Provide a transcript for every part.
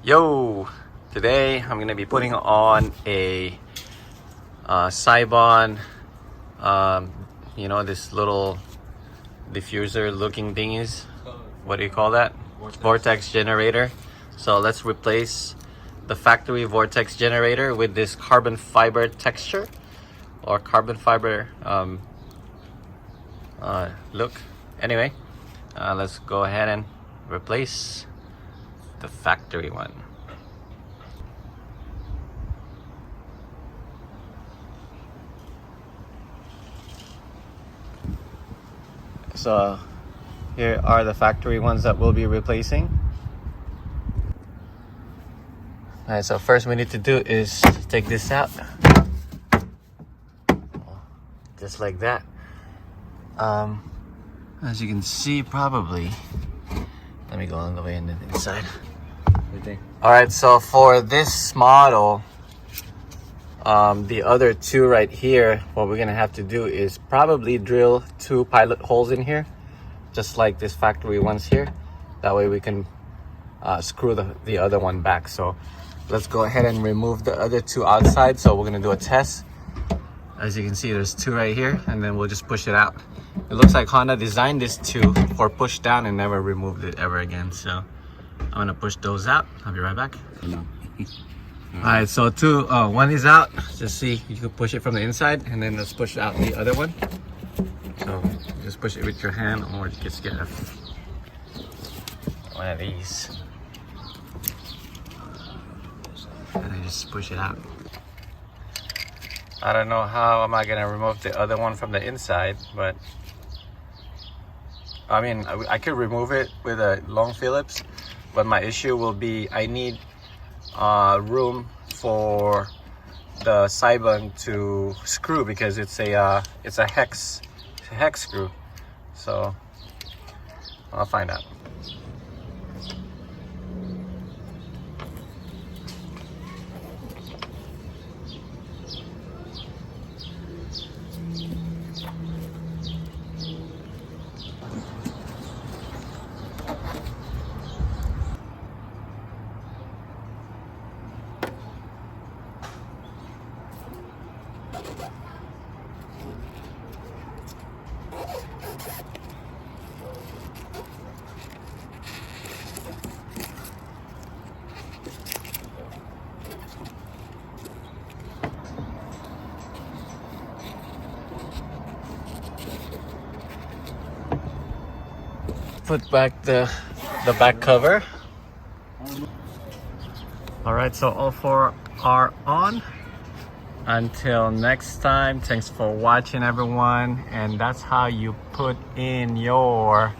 Yo, today I'm gonna be putting on a Seibon, this little diffuser looking thingies. What do you call that? Vortex generator. So let's replace the factory Vortex generator with this carbon fiber texture or carbon fiber look. Anyway, let's go ahead and replace the factory one. So here are the factory ones that we'll be replacing. Alright, so first we need to do is take this out. Just like that. As you can see, probably. Let me go all the way in the inside. Alright, so for this model, the other two right here, what we're gonna have to do is probably drill 2 pilot holes in here, just like this factory ones here. That way we can screw the other one back. So let's go ahead and remove the other 2 outside. So we're gonna do a test. As you can see, there's 2 right here, and then we'll just push it out. It looks like Honda designed this for push down and never removed it ever again. So I'm gonna push those out. I'll be right back. Alright, so one is out. Just see, you can push it from the inside, and then let's push out the other one. So just push it with your hand, or just get one of these. And then just push it out. I don't know how am I gonna remove the other one from the inside, but I mean, I could remove it with a long Phillips, but my issue will be I need room for the Seibon to screw, because it's a hex screw. So I'll find out. Put back the back cover. All right, so all 4 are on. Until next time, thanks for watching, everyone. And that's how you put in your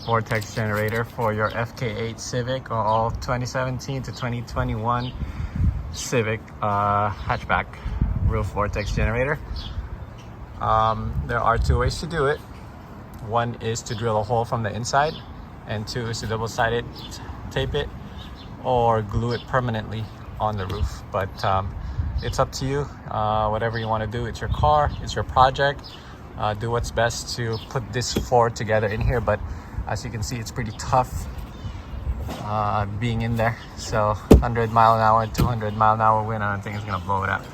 Vortex generator for your FK8 Civic or all 2017 to 2021 Civic hatchback roof Vortex generator. There are 2 ways to do it. One is to drill a hole from the inside, and 2 is to double-sided tape it or glue it permanently on the roof. But it's up to you. Whatever you want to do. It's your car, it's your project. Do what's best to put this 4 together in here. But as you can see, it's pretty tough being in there. So 100 mile an hour, 200 mile an hour wind, I don't think it's gonna blow it up.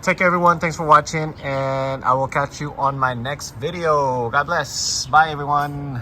Take care, everyone. Thanks for watching, and I will catch you on my next video. God bless. Bye, everyone.